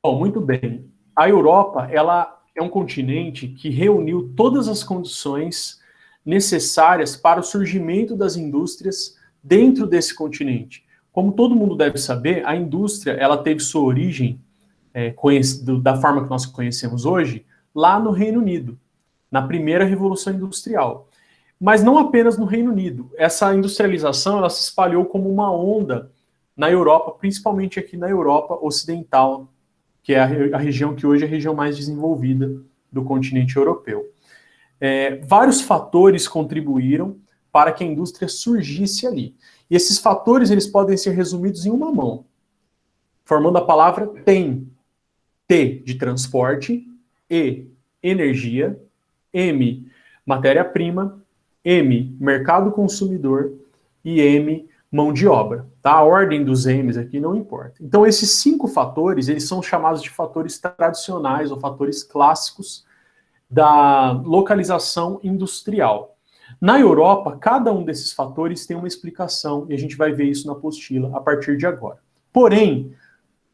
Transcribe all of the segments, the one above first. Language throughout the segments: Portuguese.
Bom, muito bem. A Europa, ela é um continente que reuniu todas as condições necessárias para o surgimento das indústrias dentro desse continente. Como todo mundo deve saber, a indústria ela teve sua origem da forma que nós conhecemos hoje lá no Reino Unido, na primeira Revolução Industrial. Mas não apenas no Reino Unido. Essa industrialização ela se espalhou como uma onda na Europa, principalmente aqui na Europa Ocidental, que é a região que hoje é a região mais desenvolvida do continente europeu. Vários fatores contribuíram para que a indústria surgisse ali. E esses fatores eles podem ser resumidos em uma mão, formando a palavra TEM. T de transporte, E, energia, M, matéria-prima, M, mercado consumidor e M, mão de obra. Tá? A ordem dos M's aqui não importa. Então, esses 5 fatores, eles são chamados de fatores tradicionais ou fatores clássicos da localização industrial. Na Europa, cada um desses fatores tem uma explicação e a gente vai ver isso na apostila a partir de agora. Porém,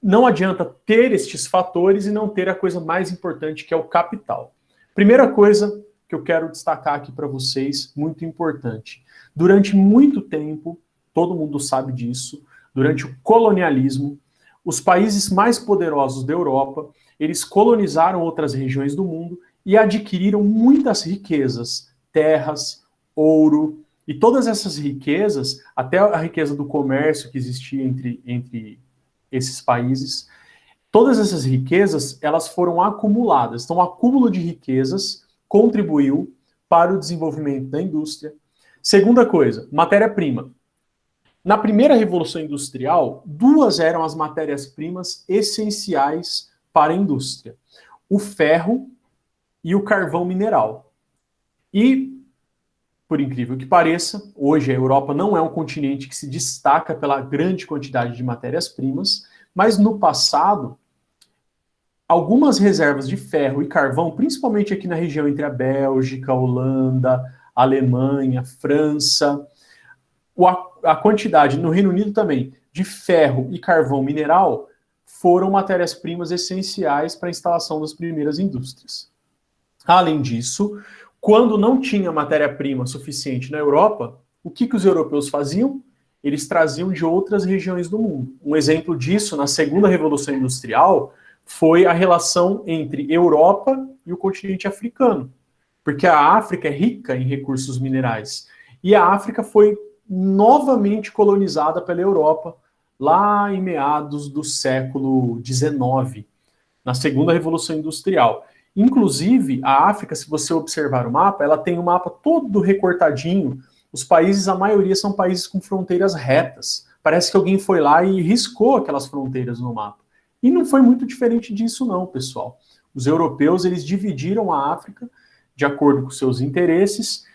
não adianta ter estes fatores e não ter a coisa mais importante, que é o capital. Primeira coisa que eu quero destacar aqui para vocês, muito importante. Durante muito tempo, todo mundo sabe disso, durante o colonialismo, os países mais poderosos da Europa, eles colonizaram outras regiões do mundo e adquiriram muitas riquezas, terras, ouro, e todas essas riquezas, até a riqueza do comércio que existia entre esses países, todas essas riquezas, elas foram acumuladas. Então, o acúmulo de riquezas contribuiu para o desenvolvimento da indústria. Segunda coisa, matéria-prima. Na primeira Revolução Industrial, 2 eram as matérias-primas essenciais para a indústria: o ferro e o carvão mineral. E, por incrível que pareça, hoje a Europa não é um continente que se destaca pela grande quantidade de matérias-primas, mas no passado, algumas reservas de ferro e carvão, principalmente aqui na região entre a Bélgica, a Holanda, a Alemanha, França, a quantidade, no Reino Unido também, de ferro e carvão mineral foram matérias-primas essenciais para a instalação das primeiras indústrias. Além disso, quando não tinha matéria-prima suficiente na Europa, o que os europeus faziam? Eles traziam de outras regiões do mundo. Um exemplo disso, na segunda Revolução Industrial, foi a relação entre Europa e o continente africano. Porque a África é rica em recursos minerais. E a África foi novamente colonizada pela Europa lá em meados do século XIX, na segunda Revolução Industrial. Inclusive, a África, se você observar o mapa, ela tem um mapa todo recortadinho. Os países, a maioria, são países com fronteiras retas. Parece que alguém foi lá e riscou aquelas fronteiras no mapa. E não foi muito diferente disso não, pessoal. Os europeus, eles dividiram a África de acordo com seus interesses,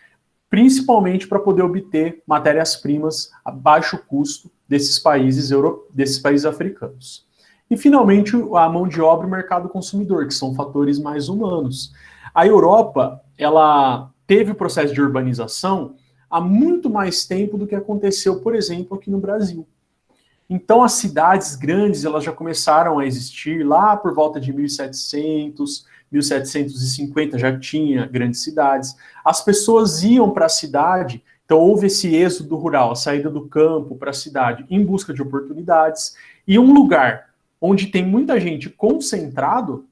principalmente para poder obter matérias-primas a baixo custo desses países africanos. E, finalmente, a mão de obra e o mercado consumidor, que são fatores mais humanos. A Europa, ela teve o processo de urbanização há muito mais tempo do que aconteceu, por exemplo, aqui no Brasil. Então, as cidades grandes, elas já começaram a existir lá por volta de 1700, 1750, já tinha grandes cidades. As pessoas iam para a cidade, então houve esse êxodo rural, a saída do campo para a cidade em busca de oportunidades, e um lugar onde tem muita gente concentrada,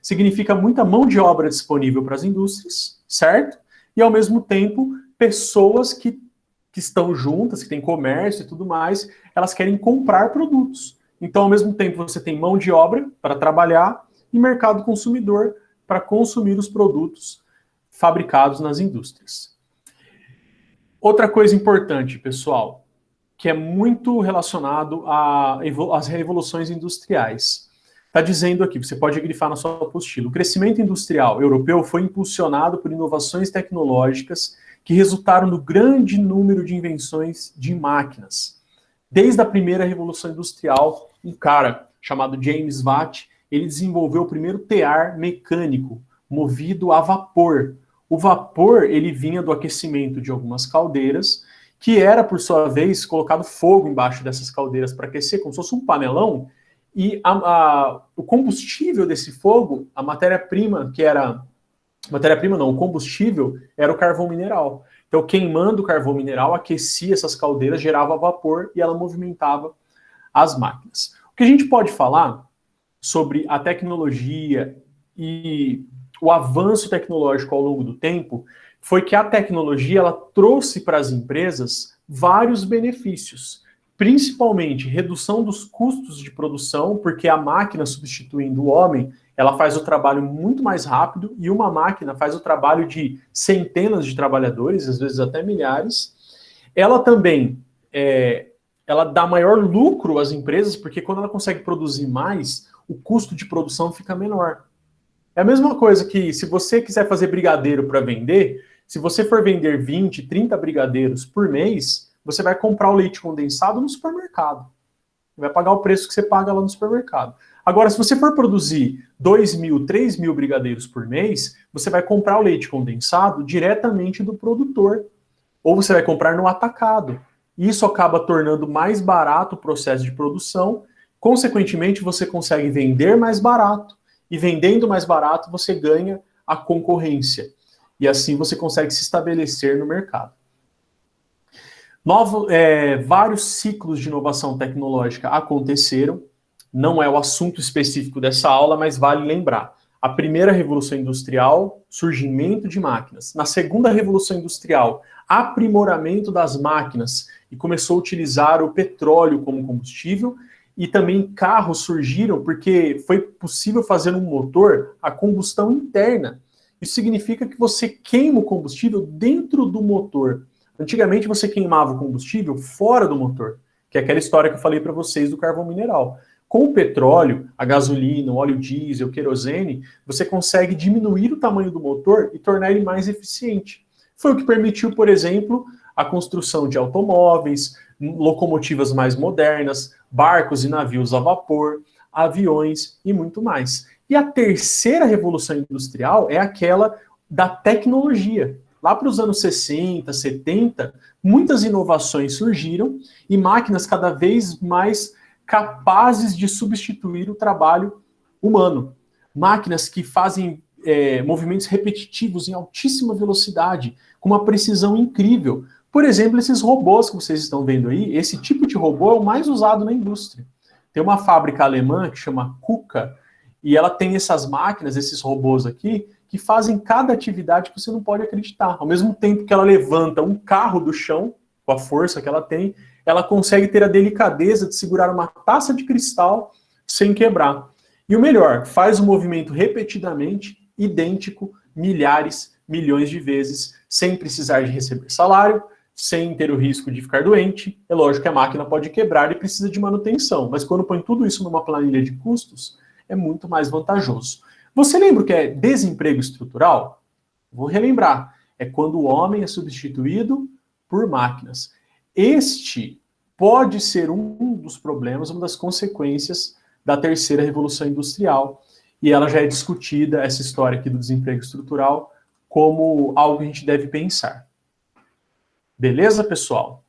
significa muita mão de obra disponível para as indústrias, certo? E, ao mesmo tempo, pessoas que estão juntas, que têm comércio e tudo mais, elas querem comprar produtos. Então, ao mesmo tempo, você tem mão de obra para trabalhar e mercado consumidor para consumir os produtos fabricados nas indústrias. Outra coisa importante, pessoal, que é muito relacionado às revoluções industriais. Está dizendo aqui, você pode grifar na sua apostila, o crescimento industrial europeu foi impulsionado por inovações tecnológicas que resultaram no grande número de invenções de máquinas. Desde a primeira Revolução Industrial, um cara chamado James Watt, ele desenvolveu o primeiro tear mecânico, movido a vapor. O vapor, ele vinha do aquecimento de algumas caldeiras, que era, por sua vez, colocado fogo embaixo dessas caldeiras para aquecer, como se fosse um panelão, e o combustível desse fogo, a matéria-prima, o combustível era o carvão mineral. Então, queimando o carvão mineral, aquecia essas caldeiras, gerava vapor e ela movimentava as máquinas. O que a gente pode falar sobre a tecnologia e o avanço tecnológico ao longo do tempo foi que a tecnologia ela trouxe para as empresas vários benefícios, principalmente redução dos custos de produção, porque a máquina substituindo o homem, ela faz o trabalho muito mais rápido e uma máquina faz o trabalho de centenas de trabalhadores, às vezes até milhares. Ela também ela dá maior lucro às empresas, porque quando ela consegue produzir mais, o custo de produção fica menor. É a mesma coisa que se você quiser fazer brigadeiro para vender, se você for vender 20, 30 brigadeiros por mês, você vai comprar o leite condensado no supermercado. Vai pagar o preço que você paga lá no supermercado. Agora, se você for produzir 2.000, 3.000 brigadeiros por mês, você vai comprar o leite condensado diretamente do produtor. Ou você vai comprar no atacado. Isso acaba tornando mais barato o processo de produção. Consequentemente, você consegue vender mais barato. E vendendo mais barato, você ganha a concorrência. E assim você consegue se estabelecer no mercado. Vários ciclos de inovação tecnológica aconteceram. Não é o assunto específico dessa aula, mas vale lembrar. A primeira revolução industrial, surgimento de máquinas. Na segunda revolução industrial, aprimoramento das máquinas e começou a utilizar o petróleo como combustível. E também carros surgiram porque foi possível fazer um motor a combustão interna. Isso significa que você queima o combustível dentro do motor. Antigamente você queimava o combustível fora do motor, que é aquela história que eu falei para vocês do carvão mineral. Com o petróleo, a gasolina, o óleo diesel, o querosene, você consegue diminuir o tamanho do motor e tornar ele mais eficiente. Foi o que permitiu, por exemplo, a construção de automóveis, locomotivas mais modernas, barcos e navios a vapor, aviões e muito mais. E a terceira revolução industrial é aquela da tecnologia. Lá para os anos 60, 70, muitas inovações surgiram e máquinas cada vez mais capazes de substituir o trabalho humano. Máquinas que fazem movimentos repetitivos em altíssima velocidade, com uma precisão incrível. Por exemplo, esses robôs que vocês estão vendo aí, esse tipo de robô é o mais usado na indústria. Tem uma fábrica alemã que chama KUKA, e ela tem essas máquinas, esses robôs aqui, que fazem cada atividade que você não pode acreditar. Ao mesmo tempo que ela levanta um carro do chão, com a força que ela tem, ela consegue ter a delicadeza de segurar uma taça de cristal sem quebrar. E o melhor, faz o movimento repetidamente, idêntico, milhares, milhões de vezes, sem precisar de receber salário, sem ter o risco de ficar doente. É lógico que a máquina pode quebrar e precisa de manutenção, mas quando põe tudo isso numa planilha de custos, é muito mais vantajoso. Você lembra o que é desemprego estrutural? Vou relembrar. É quando o homem é substituído por máquinas. Este pode ser um dos problemas, uma das consequências da terceira revolução industrial. E ela já é discutida, essa história aqui do desemprego estrutural, como algo que a gente deve pensar. Beleza, pessoal?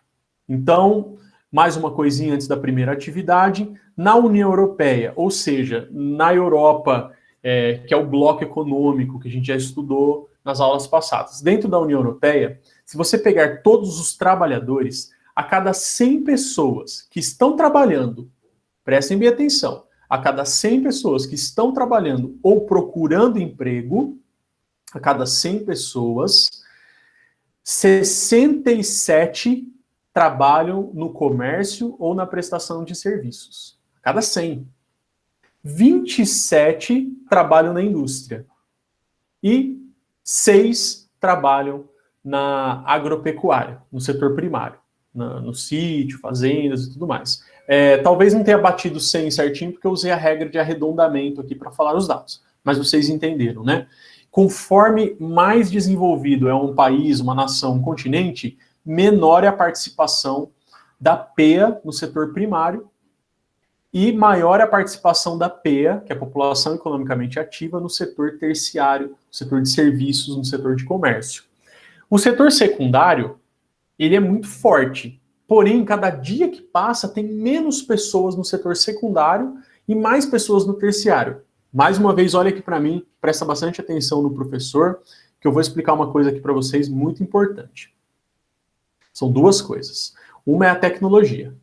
Então, mais uma coisinha antes da primeira atividade. Na União Europeia, ou seja, na Europa, que é o bloco econômico que a gente já estudou nas aulas passadas. Dentro da União Europeia, se você pegar todos os trabalhadores, a cada 100 pessoas que estão trabalhando, prestem bem atenção, a cada 100 pessoas que estão trabalhando ou procurando emprego, a cada 100 pessoas, 67 trabalham no comércio ou na prestação de serviços. A cada 100. 27 trabalham na indústria. E 6 trabalham na agropecuária, no setor primário. No sítio, fazendas e tudo mais. Talvez não tenha batido 100 certinho, porque eu usei a regra de arredondamento aqui para falar os dados. Mas vocês entenderam, né? Conforme mais desenvolvido é um país, uma nação, um continente, menor é a participação da PEA no setor primário e maior é a participação da PEA, que é a população economicamente ativa, no setor terciário, no setor de serviços, no setor de comércio. O setor secundário, ele é muito forte, porém, cada dia que passa, tem menos pessoas no setor secundário e mais pessoas no terciário. Mais uma vez, olha aqui para mim, presta bastante atenção no professor, que eu vou explicar uma coisa aqui para vocês muito importante. São duas coisas. Uma é a tecnologia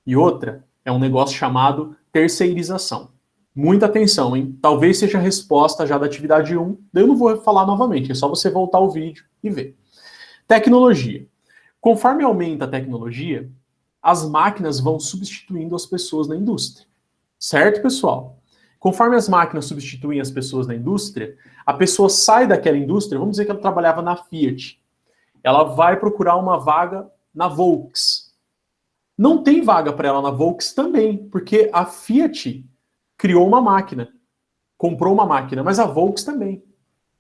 e outra é um negócio chamado terceirização. Muita atenção, hein? Talvez seja a resposta já da atividade 1, daí eu não vou falar novamente, é só você voltar o vídeo e ver. Tecnologia. Conforme aumenta a tecnologia, as máquinas vão substituindo as pessoas na indústria. Certo, pessoal? Conforme as máquinas substituem as pessoas na indústria, a pessoa sai daquela indústria, vamos dizer que ela trabalhava na Fiat. Ela vai procurar uma vaga na Volks. Não tem vaga para ela na Volks também, porque a Fiat criou uma máquina, comprou uma máquina, mas a Volks também.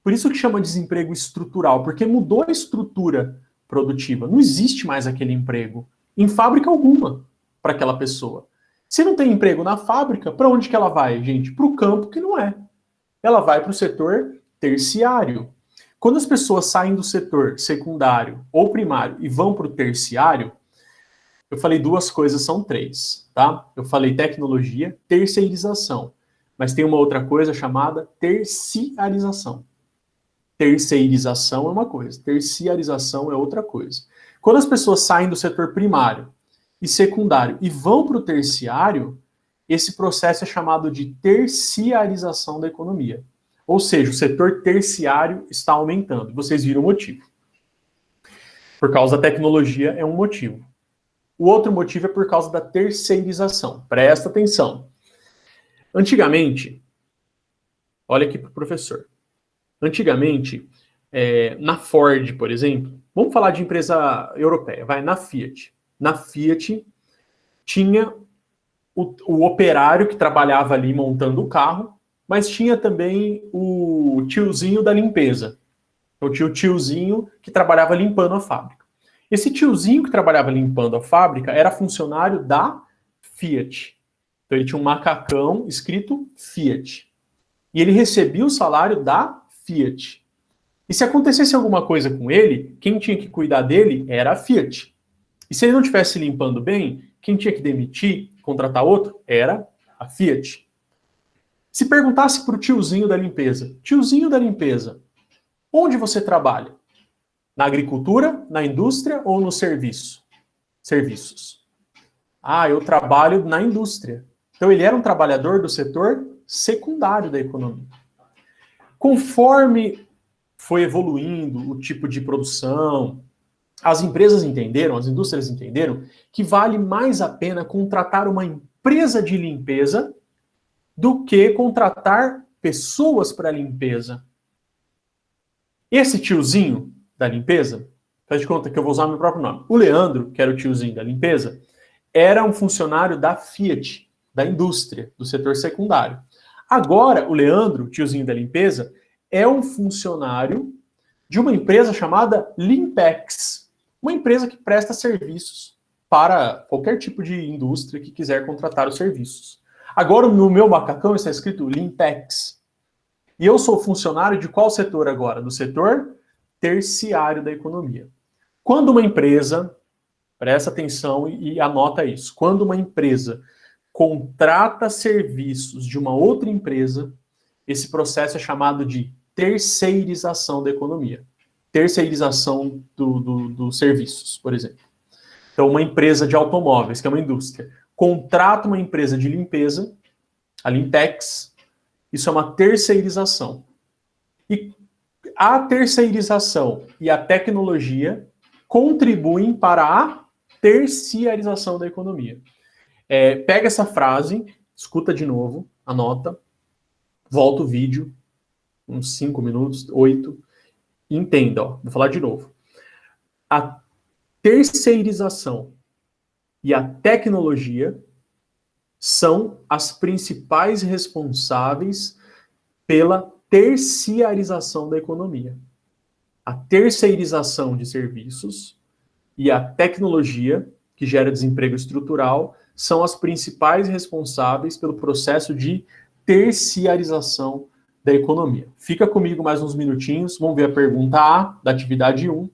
Por isso que chama desemprego estrutural, porque mudou a estrutura produtiva. Não existe mais aquele emprego em fábrica alguma para aquela pessoa. Se não tem emprego na fábrica, para onde que ela vai, gente? Para o campo que não é. Ela vai para o setor terciário. Quando as pessoas saem do setor secundário ou primário e vão para o terciário, eu falei duas coisas, são três, tá? Eu falei tecnologia, terceirização. Mas tem uma outra coisa chamada terciarização. Terceirização é uma coisa, terciarização é outra coisa. Quando as pessoas saem do setor primário e secundário e vão para o terciário, esse processo é chamado de terciarização da economia. Ou seja, o setor terciário está aumentando. Vocês viram o motivo. Por causa da tecnologia é um motivo. O outro motivo é por causa da terceirização. Presta atenção. Antigamente, olha aqui para o professor. Antigamente, na Ford, por exemplo, vamos falar de empresa europeia, vai, na Fiat. Na Fiat, tinha o operário que trabalhava ali montando o carro, mas tinha também o tiozinho da limpeza. Então, tinha o tiozinho que trabalhava limpando a fábrica. Esse tiozinho que trabalhava limpando a fábrica era funcionário da Fiat. Então, ele tinha um macacão escrito Fiat. E ele recebia o salário da Fiat. E se acontecesse alguma coisa com ele, quem tinha que cuidar dele era a Fiat. E se ele não estivesse limpando bem, quem tinha que demitir, contratar outro, era a Fiat. Se perguntasse para o tiozinho da limpeza, onde você trabalha? Na agricultura, na indústria ou no serviço? Serviços. Ah, eu trabalho na indústria. Então ele era um trabalhador do setor secundário da economia. Conforme foi evoluindo o tipo de produção, as empresas entenderam, as indústrias entenderam, que vale mais a pena contratar uma empresa de limpeza do que contratar pessoas para limpeza. Esse tiozinho da limpeza, faz de conta que eu vou usar meu próprio nome. O Leandro, que era o tiozinho da limpeza, era um funcionário da Fiat, da indústria, do setor secundário. Agora, o Leandro, tiozinho da limpeza, é um funcionário de uma empresa chamada Limpex, uma empresa que presta serviços para qualquer tipo de indústria que quiser contratar os serviços. Agora, no meu macacão está escrito Limpex. E eu sou funcionário de qual setor agora? Do setor terciário da economia. Quando uma empresa, presta atenção e anota isso, quando uma empresa contrata serviços de uma outra empresa, esse processo é chamado de terceirização da economia. Terceirização dos serviços, por exemplo. Então, uma empresa de automóveis, que é uma indústria, contrata uma empresa de limpeza, a Limpex, isso é uma terceirização. E a terceirização e a tecnologia contribuem para a terciarização da economia. Pega essa frase, escuta de novo, anota, volta o vídeo, uns 5 minutos, 8, e entenda, vou falar de novo. A terceirização e a tecnologia são as principais responsáveis pela terciarização da economia. A terceirização de serviços e a tecnologia, que gera desemprego estrutural, são as principais responsáveis pelo processo de terciarização da economia. Fica comigo mais uns minutinhos, vamos ver a pergunta A da atividade 1.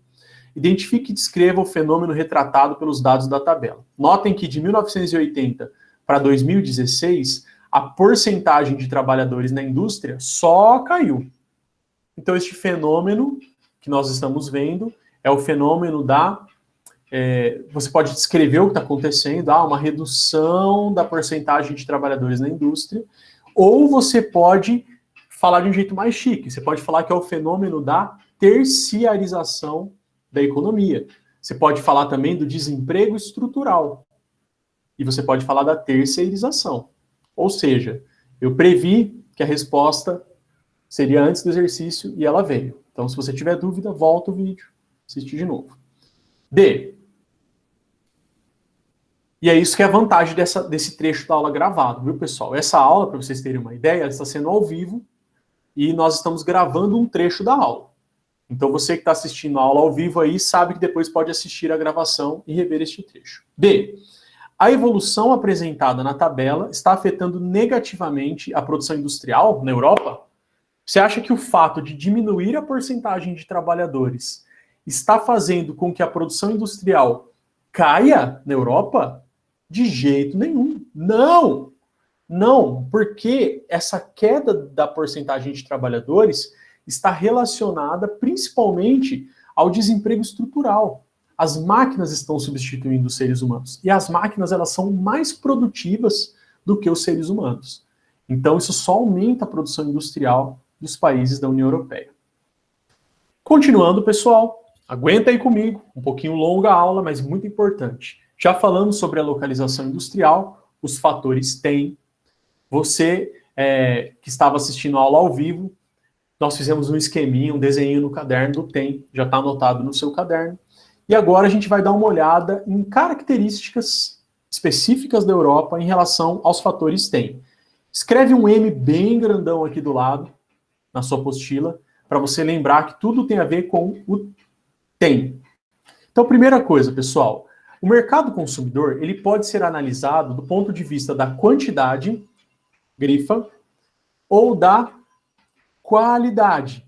Identifique e descreva o fenômeno retratado pelos dados da tabela. Notem que de 1980 para 2016, a porcentagem de trabalhadores na indústria só caiu. Então, este fenômeno que nós estamos vendo é o fenômeno da... você pode descrever o que está acontecendo, uma redução da porcentagem de trabalhadores na indústria, ou você pode falar de um jeito mais chique, você pode falar que é o fenômeno da terciarização da economia. Você pode falar também do desemprego estrutural. E você pode falar da terceirização. Ou seja, eu previ que a resposta seria antes do exercício e ela veio. Então, se você tiver dúvida, volta o vídeo, assiste de novo. D. E é isso que é a vantagem desse trecho da aula gravado, viu, pessoal? Essa aula, para vocês terem uma ideia, ela está sendo ao vivo e nós estamos gravando um trecho da aula. Então, você que está assistindo a aula ao vivo aí, sabe que depois pode assistir a gravação e rever este trecho. D. A evolução apresentada na tabela está afetando negativamente a produção industrial na Europa? Você acha que o fato de diminuir a porcentagem de trabalhadores está fazendo com que a produção industrial caia na Europa? De jeito nenhum. Não! Não, porque essa queda da porcentagem de trabalhadores está relacionada principalmente ao desemprego estrutural. As máquinas estão substituindo os seres humanos. E as máquinas, elas são mais produtivas do que os seres humanos. Então, isso só aumenta a produção industrial dos países da União Europeia. Continuando, pessoal, aguenta aí comigo, um pouquinho longa a aula, mas muito importante. Já falamos sobre a localização industrial, os fatores TEM. Você que estava assistindo a aula ao vivo, nós fizemos um esqueminha, um desenho no caderno do TEM, já está anotado no seu caderno. E agora a gente vai dar uma olhada em características específicas da Europa em relação aos fatores TEM. Escreve um M bem grandão aqui do lado, na sua apostila, para você lembrar que tudo tem a ver com o TEM. Então, primeira coisa, pessoal, o mercado consumidor, ele pode ser analisado do ponto de vista da quantidade, grifa, ou da qualidade.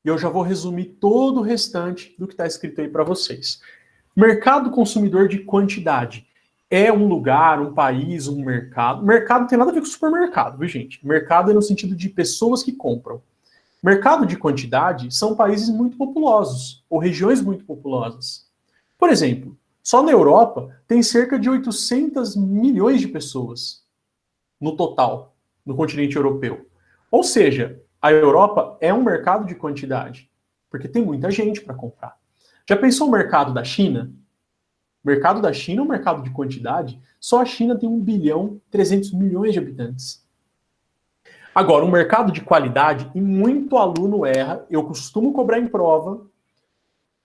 E eu já vou resumir todo o restante do que está escrito aí para vocês. Mercado consumidor de quantidade. É um lugar, um país, um mercado. Mercado não tem nada a ver com supermercado, viu, gente? Mercado é no sentido de pessoas que compram. Mercado de quantidade são países muito populosos, ou regiões muito populosas. Por exemplo, só na Europa tem cerca de 800 milhões de pessoas no total, no continente europeu. Ou seja, a Europa é um mercado de quantidade, porque tem muita gente para comprar. Já pensou o mercado da China? O mercado da China é um mercado de quantidade. Só a China tem 1 bilhão 300 milhões de habitantes. Agora, um mercado de qualidade, e muito aluno erra, eu costumo cobrar em prova,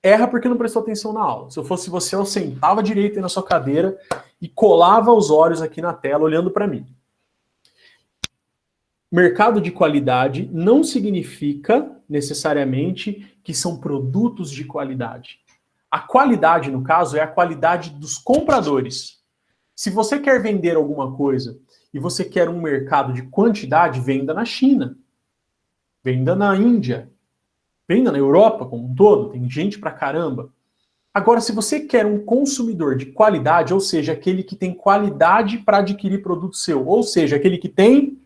erra porque não prestou atenção na aula. Se eu fosse você, eu sentava direito aí na sua cadeira e colava os olhos aqui na tela, olhando para mim. Mercado de qualidade não significa necessariamente que são produtos de qualidade. A qualidade, no caso, é a qualidade dos compradores. Se você quer vender alguma coisa e você quer um mercado de quantidade, venda na China, venda na Índia, venda na Europa como um todo, tem gente pra caramba. Agora, se você quer um consumidor de qualidade, ou seja, aquele que tem qualidade para adquirir produto seu, ou seja, aquele que tem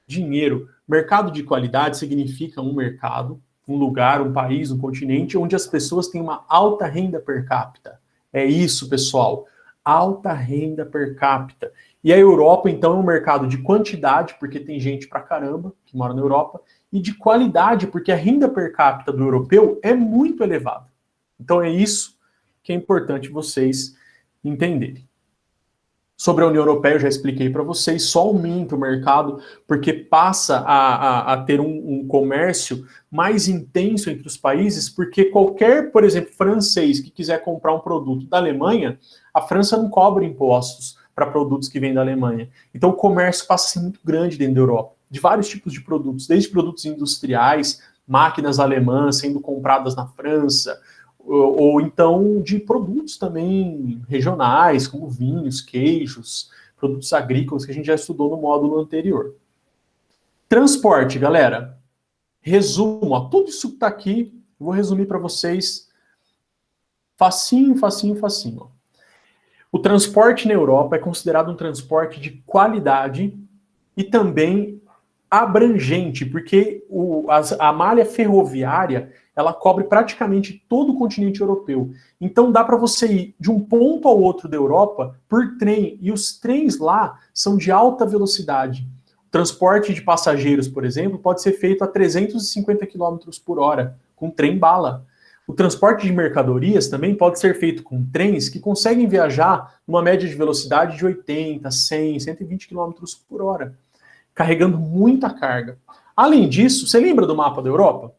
dinheiro. Mercado de qualidade significa um mercado, um lugar, um país, um continente, onde as pessoas têm uma alta renda per capita. É isso, pessoal. Alta renda per capita. E a Europa, então, é um mercado de quantidade, porque tem gente pra caramba que mora na Europa, e de qualidade, porque a renda per capita do europeu é muito elevada. Então é isso que é importante vocês entenderem. Sobre a União Europeia, eu já expliquei para vocês, só aumenta o mercado porque passa a ter um comércio mais intenso entre os países, porque qualquer, por exemplo, francês que quiser comprar um produto da Alemanha, a França não cobra impostos para produtos que vêm da Alemanha. Então o comércio passa a ser muito grande dentro da Europa, de vários tipos de produtos, desde produtos industriais, máquinas alemãs sendo compradas na França, ou então de produtos também regionais, como vinhos, queijos, produtos agrícolas, que a gente já estudou no módulo anterior. Transporte, galera. Resumo, ó, tudo isso que está aqui, eu vou resumir para vocês facinho, facinho, facinho. Ó. O transporte na Europa é considerado um transporte de qualidade e também abrangente, porque a malha ferroviária ela cobre praticamente todo o continente europeu. Então dá para você ir de um ponto ao outro da Europa por trem, e os trens lá são de alta velocidade. O transporte de passageiros, por exemplo, pode ser feito a 350 quilômetros por hora, com trem-bala. O transporte de mercadorias também pode ser feito com trens que conseguem viajar numa média de velocidade de 80, 100, 120 quilômetros por hora, carregando muita carga. Além disso, você lembra do mapa da Europa?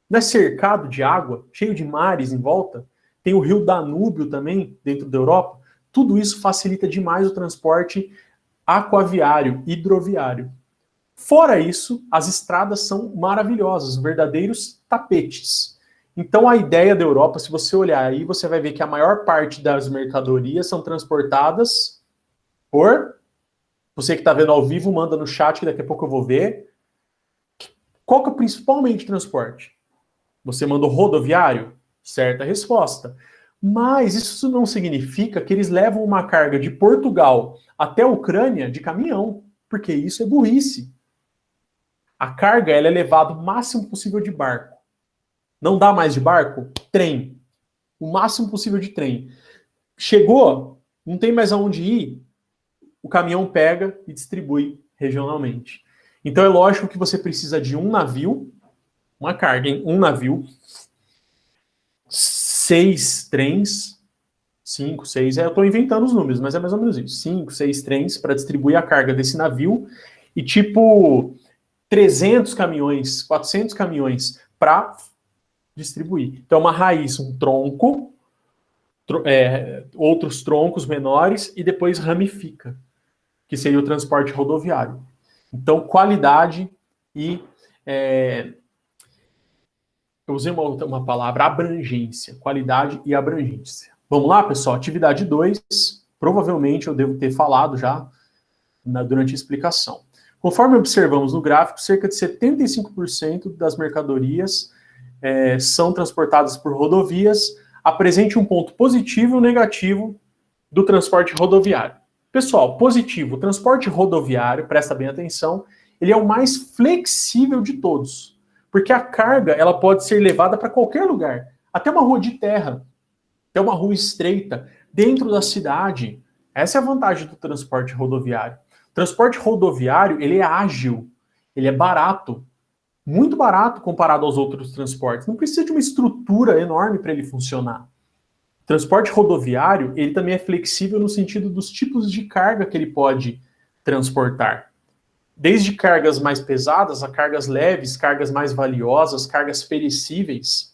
Não é cercado de água, cheio de mares em volta? Tem o rio Danúbio também, dentro da Europa. Tudo isso facilita demais o transporte aquaviário, hidroviário. Fora isso, as estradas são maravilhosas, verdadeiros tapetes. Então a ideia da Europa, se você olhar aí, você vai ver que a maior parte das mercadorias são transportadas por... Você que está vendo ao vivo, manda no chat que daqui a pouco eu vou ver. Qual que é o principal meio de transporte? Você mandou rodoviário? Certa resposta. Mas isso não significa que eles levam uma carga de Portugal até a Ucrânia de caminhão, porque isso é burrice. A carga ela é levada o máximo possível de barco. Não dá mais de barco? Trem. O máximo possível de trem. Chegou, não tem mais aonde ir, o caminhão pega e distribui regionalmente. Então é lógico que você precisa de um navio, uma carga em um navio, 6 trens, 5, 6, eu estou inventando os números, mas é mais ou menos isso. 5, 6 trens para distribuir a carga desse navio e tipo 300 caminhões, 400 caminhões para distribuir. Então uma raiz, um tronco, outros troncos menores e depois ramifica, que seria o transporte rodoviário. Então, qualidade e... eu usei uma palavra, abrangência. Qualidade e abrangência. Vamos lá, pessoal? Atividade 2. Provavelmente eu devo ter falado já durante a explicação. Conforme observamos no gráfico, cerca de 75% das mercadorias são transportadas por rodovias. Apresente um ponto positivo e um negativo do transporte rodoviário. Pessoal, positivo, o transporte rodoviário, presta bem atenção, ele é o mais flexível de todos, porque a carga ela pode ser levada para qualquer lugar, até uma rua de terra, até uma rua estreita, dentro da cidade. Essa é a vantagem do transporte rodoviário. O transporte rodoviário, ele é ágil, ele é barato, muito barato comparado aos outros transportes. Não precisa de uma estrutura enorme para ele funcionar. O transporte rodoviário, ele também é flexível no sentido dos tipos de carga que ele pode transportar. Desde cargas mais pesadas a cargas leves, cargas mais valiosas, cargas perecíveis.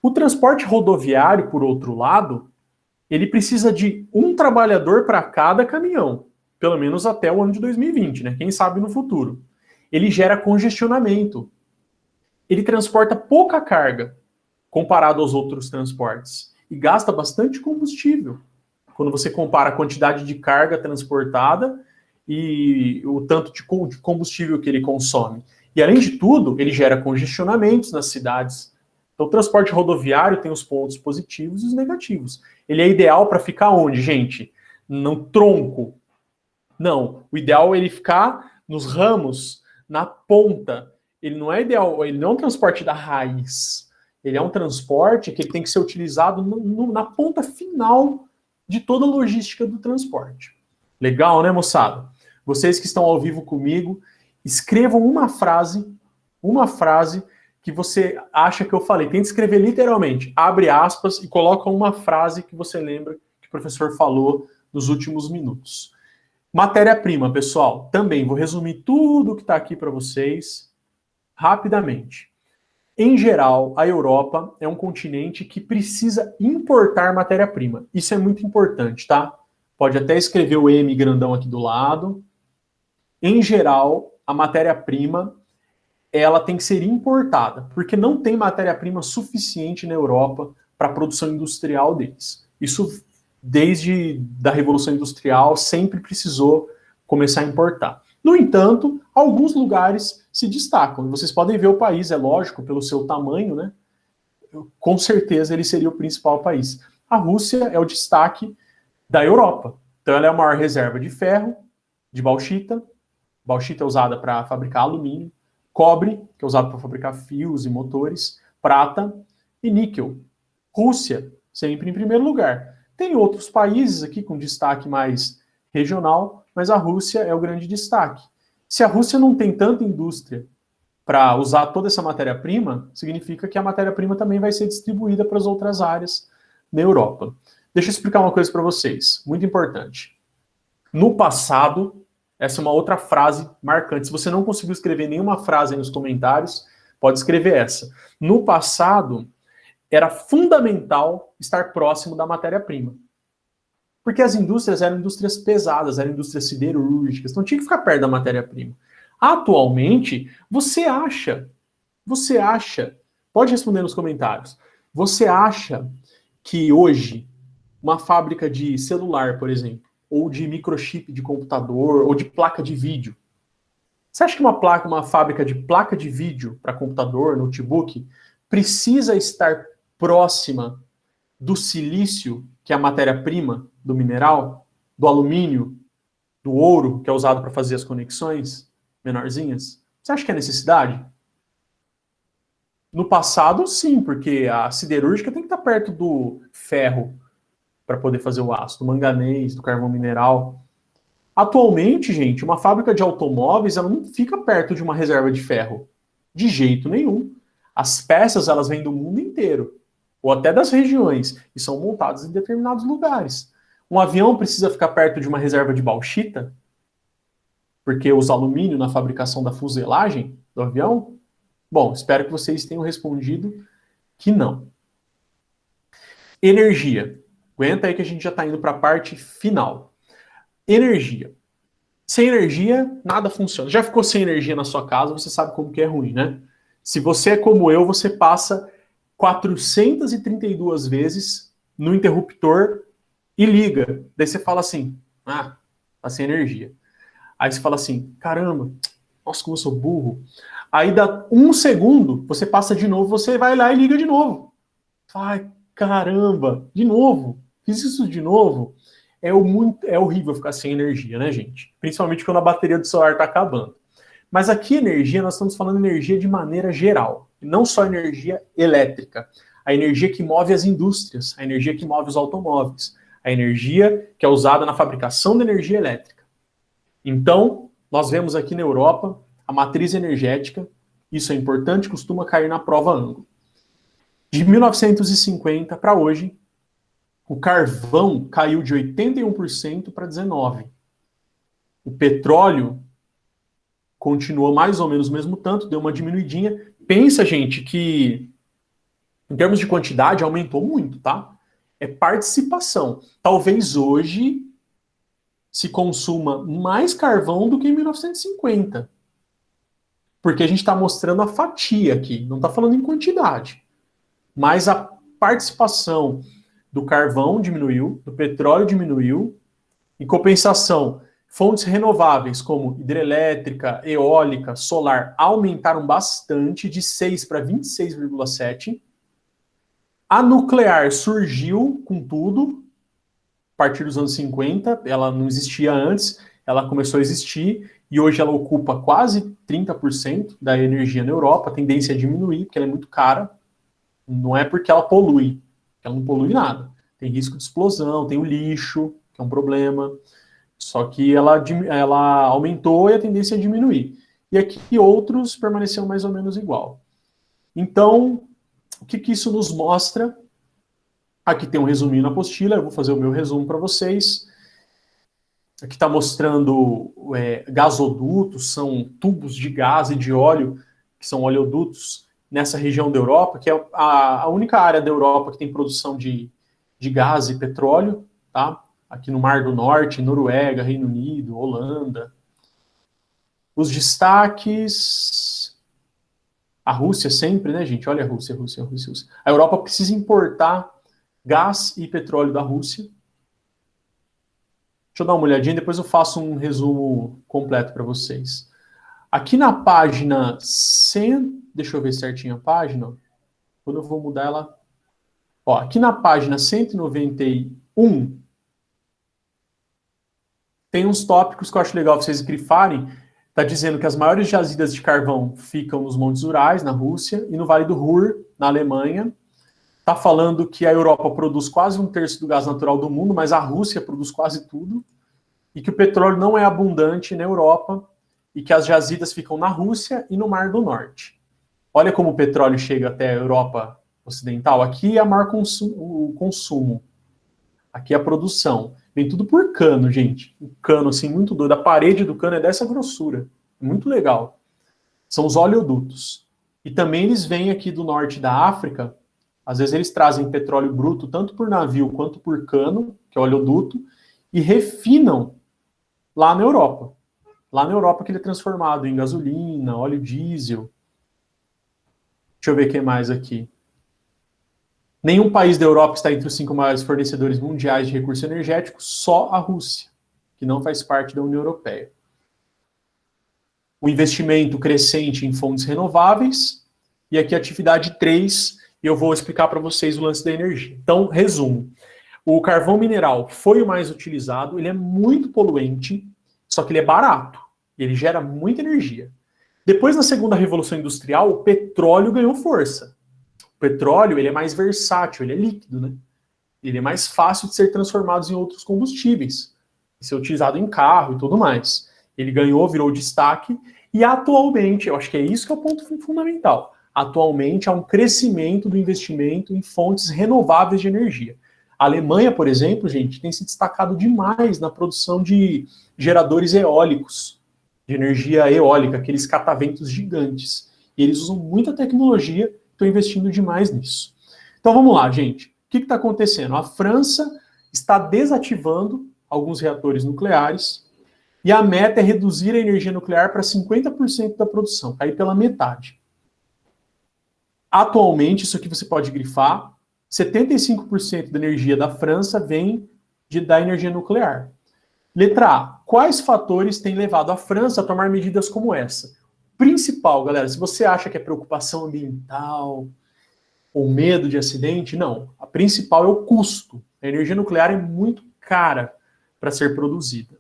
O transporte rodoviário, por outro lado, ele precisa de um trabalhador para cada caminhão, pelo menos até o ano de 2020, né? Quem sabe no futuro. Ele gera congestionamento. Ele transporta pouca carga comparado aos outros transportes e gasta bastante combustível. Quando você compara a quantidade de carga transportada e o tanto de combustível que ele consome. E, além de tudo, ele gera congestionamentos nas cidades. Então, o transporte rodoviário tem os pontos positivos e os negativos. Ele é ideal para ficar onde, gente? No tronco. Não. O ideal é ele ficar nos ramos, na ponta. Ele não é ideal, ele não é um transporte da raiz. Ele é um transporte que ele tem que ser utilizado na ponta final de toda a logística do transporte. Legal, né, moçada? Vocês que estão ao vivo comigo, escrevam uma frase que você acha que eu falei. Tente escrever literalmente, abre aspas e coloca uma frase que você lembra que o professor falou nos últimos minutos. Matéria-prima, pessoal, também vou resumir tudo que está aqui para vocês rapidamente. Em geral, a Europa é um continente que precisa importar matéria-prima. Isso é muito importante, tá? Pode até escrever o M grandão aqui do lado. Em geral, a matéria-prima ela tem que ser importada, porque não tem matéria-prima suficiente na Europa para a produção industrial deles. Isso, desde da Revolução Industrial, sempre precisou começar a importar. No entanto, alguns lugares se destacam. Vocês podem ver o país, é lógico, pelo seu tamanho, né? Com certeza ele seria o principal país. A Rússia é o destaque da Europa. Então ela é a maior reserva de ferro, de bauxita, Bauxita é usada para fabricar alumínio, cobre, que é usado para fabricar fios e motores, prata e níquel. Rússia, sempre em primeiro lugar. Tem outros países aqui com destaque mais regional, mas a Rússia é o grande destaque. Se a Rússia não tem tanta indústria para usar toda essa matéria-prima, significa que a matéria-prima também vai ser distribuída para as outras áreas na Europa. Deixa eu explicar uma coisa para vocês, muito importante. No passado, essa é uma outra frase marcante. Se você não conseguiu escrever nenhuma frase aí nos comentários, pode escrever essa. No passado, era fundamental estar próximo da matéria-prima. Porque as indústrias eram indústrias pesadas, eram indústrias siderúrgicas, então tinha que ficar perto da matéria-prima. Atualmente, você acha, pode responder nos comentários, você acha que hoje uma fábrica de celular, por exemplo, ou de microchip de computador, ou de placa de vídeo, você acha que uma fábrica de placa de vídeo para computador, notebook, precisa estar próxima do silício, que é a matéria-prima do mineral, do alumínio, do ouro, que é usado para fazer as conexões menorzinhas? Você acha que é necessidade? No passado, sim, porque a siderúrgica tem que estar perto do ferro para poder fazer o aço, do manganês, do carvão mineral. Atualmente, gente, uma fábrica de automóveis ela não fica perto de uma reserva de ferro. De jeito nenhum. As peças elas vêm do mundo inteiro, ou até das regiões, e são montadas em determinados lugares. Um avião precisa ficar perto de uma reserva de bauxita, porque usa alumínio na fabricação da fuselagem do avião? Bom, espero que vocês tenham respondido que não. Energia. Aguenta aí que a gente já está indo para a parte final. Energia. Sem energia, nada funciona. Já ficou sem energia na sua casa, você sabe como que é ruim, né? Se você é como eu, você passa 432 vezes no interruptor e liga. Daí você fala assim, tá sem energia. Aí você fala assim, caramba, nossa, como eu sou burro. Aí dá um segundo, você passa de novo, você vai lá e liga de novo. Ai, caramba, de novo, fiz isso de novo. É horrível ficar sem energia, né, gente? Principalmente quando a bateria do celular está acabando. Mas aqui, energia, nós estamos falando de energia de maneira geral. E não só energia elétrica. A energia que move as indústrias, a energia que move os automóveis, a energia que é usada na fabricação de energia elétrica. Então, nós vemos aqui na Europa a matriz energética, isso é importante, costuma cair na prova ângulo. De 1950 para hoje, o carvão caiu de 81% para 19%. O petróleo continuou mais ou menos o mesmo tanto, deu uma diminuidinha. Pensa, gente, que em termos de quantidade aumentou muito, tá? É participação. Talvez hoje se consuma mais carvão do que em 1950. Porque a gente está mostrando a fatia aqui, não está falando em quantidade. Mas a participação do carvão diminuiu, do petróleo diminuiu, em compensação, fontes renováveis como hidrelétrica, eólica, solar aumentaram bastante, de 6 para 26,7. A nuclear surgiu com tudo, a partir dos anos 50, ela não existia antes, ela começou a existir, e hoje ela ocupa quase 30% da energia na Europa, a tendência é diminuir, porque ela é muito cara, não é porque ela polui, ela não polui nada. Tem risco de explosão, tem o lixo, que é um problema, só que ela aumentou e a tendência é diminuir. E aqui outros permaneceram mais ou menos igual. Então, o que isso nos mostra? Aqui tem um resuminho na apostila, eu vou fazer o meu resumo para vocês. Aqui está mostrando gasodutos, são tubos de gás e de óleo, que são oleodutos, nessa região da Europa, que é a única área da Europa que tem produção de gás e petróleo, tá? Aqui no Mar do Norte, Noruega, Reino Unido, Holanda. Os destaques... A Rússia sempre, né, gente? Olha a Rússia. A Europa precisa importar gás e petróleo da Rússia. Deixa eu dar uma olhadinha, depois eu faço um resumo completo para vocês. Aqui na página 100... Deixa eu ver certinho a página. Quando eu vou mudar ela... Ó, aqui na página 191, tem uns tópicos que eu acho legal vocês grifarem. Está dizendo que as maiores jazidas de carvão ficam nos Montes Urais, na Rússia, e no Vale do Ruhr, na Alemanha. Está falando que a Europa produz quase 1/3 do gás natural do mundo, mas a Rússia produz quase tudo, e que o petróleo não é abundante na Europa, e que as jazidas ficam na Rússia e no Mar do Norte. Olha como o petróleo chega até a Europa Ocidental. Aqui é o maior consumo. Aqui é a produção. Vem tudo por cano, gente. Um cano, assim, muito doido. A parede do cano é dessa grossura. Muito legal. São os oleodutos. E também eles vêm aqui do norte da África. Às vezes eles trazem petróleo bruto, tanto por navio quanto por cano, que é o oleoduto, e refinam lá na Europa. Lá na Europa que ele é transformado em gasolina, óleo diesel. Deixa eu ver o que mais aqui. Nenhum país da Europa está entre os 5 maiores fornecedores mundiais de recursos energéticos, só a Rússia, que não faz parte da União Europeia. O investimento crescente em fontes renováveis, e aqui a atividade 3, eu vou explicar para vocês o lance da energia. Então, resumo. O carvão mineral foi o mais utilizado, ele é muito poluente, só que ele é barato, ele gera muita energia. Depois, na segunda revolução industrial, o petróleo ganhou força. O petróleo, ele é mais versátil, ele é líquido, né? Ele é mais fácil de ser transformado em outros combustíveis, de ser utilizado em carro e tudo mais. Ele ganhou, virou destaque, e atualmente, eu acho que é isso que é o ponto fundamental, atualmente há um crescimento do investimento em fontes renováveis de energia. A Alemanha, por exemplo, gente, tem se destacado demais na produção de geradores eólicos, de energia eólica, aqueles cataventos gigantes. E eles usam muita tecnologia, estão investindo demais nisso. Então vamos lá, gente. O que está acontecendo? A França está desativando alguns reatores nucleares e a meta é reduzir a energia nuclear para 50% da produção, cair pela metade. Atualmente, isso aqui você pode grifar, 75% da energia da França vem da energia nuclear. Letra A. Quais fatores têm levado a França a tomar medidas como essa? Principal, galera, se você acha que é preocupação ambiental ou medo de acidente, não. A principal é o custo. A energia nuclear é muito cara para ser produzida.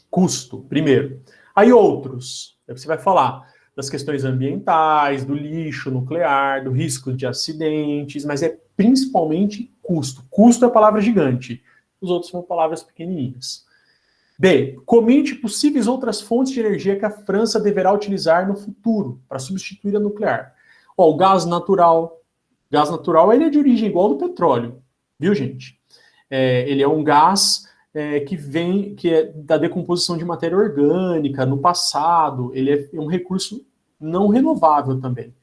Custo, primeiro. Aí outros. Aí você vai falar das questões ambientais, do lixo nuclear, do risco de acidentes, mas é principalmente custo. Custo é a palavra gigante. Os outros são palavras pequenininhas. B. Comente possíveis outras fontes de energia que a França deverá utilizar no futuro para substituir a nuclear. Ó, o gás natural. O gás natural ele é de origem igual ao do petróleo, viu, gente? Ele é um gás que é da decomposição de matéria orgânica no passado. Ele é um recurso não renovável também.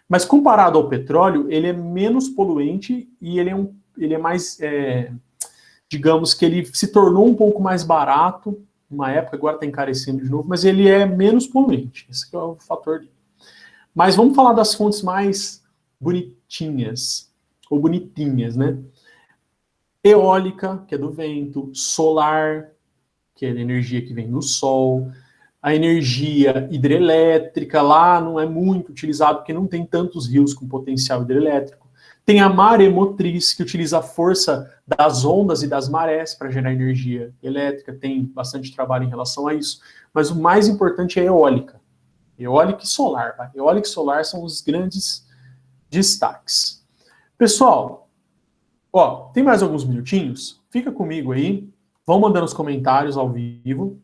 Mas comparado ao petróleo, ele é menos poluente e ele é mais... digamos que ele se tornou um pouco mais barato, numa época, agora está encarecendo de novo, mas ele é menos poluente. Esse é o fator dele. Mas vamos falar das fontes mais bonitinhas, ou bonitinhas, né? Eólica, que é do vento, solar, que é a energia que vem do sol, a energia hidrelétrica, lá não é muito utilizado, porque não tem tantos rios com potencial hidrelétrico. Tem a maremotriz, que utiliza a força das ondas e das marés para gerar energia elétrica, tem bastante trabalho em relação a isso, mas o mais importante é a eólica. Eólica e solar. Tá? Eólica e solar são os grandes destaques. Pessoal, ó, tem mais alguns minutinhos? Fica comigo aí, vão mandando os comentários ao vivo.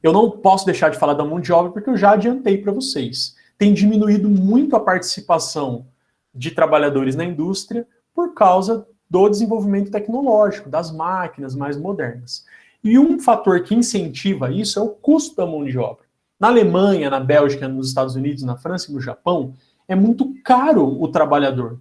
Eu não posso deixar de falar da mão de obra, porque eu já adiantei para vocês. Tem diminuído muito a participação de trabalhadores na indústria por causa do desenvolvimento tecnológico, das máquinas mais modernas. E um fator que incentiva isso é o custo da mão de obra. Na Alemanha, na Bélgica, nos Estados Unidos, na França e no Japão, é muito caro o trabalhador.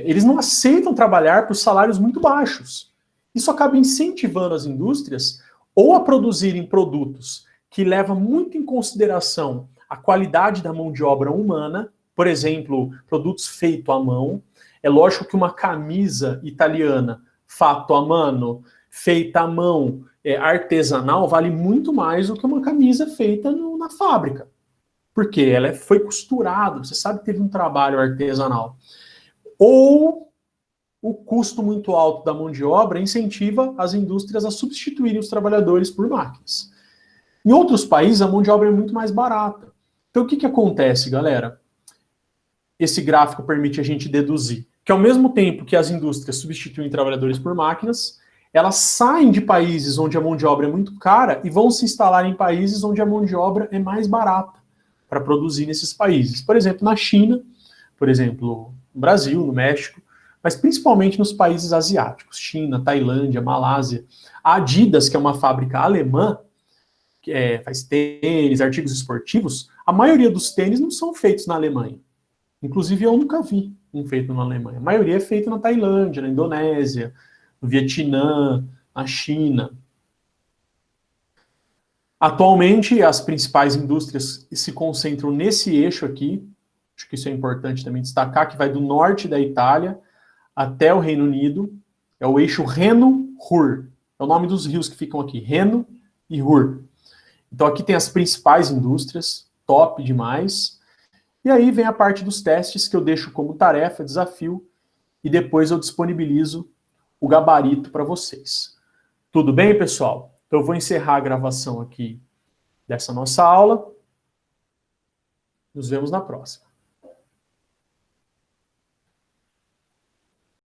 Eles não aceitam trabalhar por salários muito baixos. Isso acaba incentivando as indústrias ou a produzirem produtos que levam muito em consideração a qualidade da mão de obra humana, por exemplo, produtos feitos à mão. É lógico que uma camisa italiana, fatto a mano, feita à mão, artesanal, vale muito mais do que uma camisa feita na fábrica. Porque ela foi costurada, você sabe que teve um trabalho artesanal. Ou o custo muito alto da mão de obra incentiva as indústrias a substituírem os trabalhadores por máquinas. Em outros países, a mão de obra é muito mais barata. Então, o que acontece, galera? Esse gráfico permite a gente deduzir que, ao mesmo tempo que as indústrias substituem trabalhadores por máquinas, elas saem de países onde a mão de obra é muito cara e vão se instalar em países onde a mão de obra é mais barata para produzir nesses países. Por exemplo, na China, por exemplo, no Brasil, no México, mas principalmente nos países asiáticos, China, Tailândia, Malásia. A Adidas, que é uma fábrica alemã, que faz tênis, artigos esportivos, a maioria dos tênis não são feitos na Alemanha. Inclusive, eu nunca vi um feito na Alemanha. A maioria é feito na Tailândia, na Indonésia, no Vietnã, na China. Atualmente, as principais indústrias se concentram nesse eixo aqui. Acho que isso é importante também destacar, que vai do norte da Itália até o Reino Unido. É o eixo Reno-Ruhr. É o nome dos rios que ficam aqui, Reno e Ruhr. Então aqui tem as principais indústrias, top demais. E aí vem a parte dos testes que eu deixo como tarefa, desafio, e depois eu disponibilizo o gabarito para vocês. Tudo bem, pessoal? Então eu vou encerrar a gravação aqui dessa nossa aula. Nos vemos na próxima.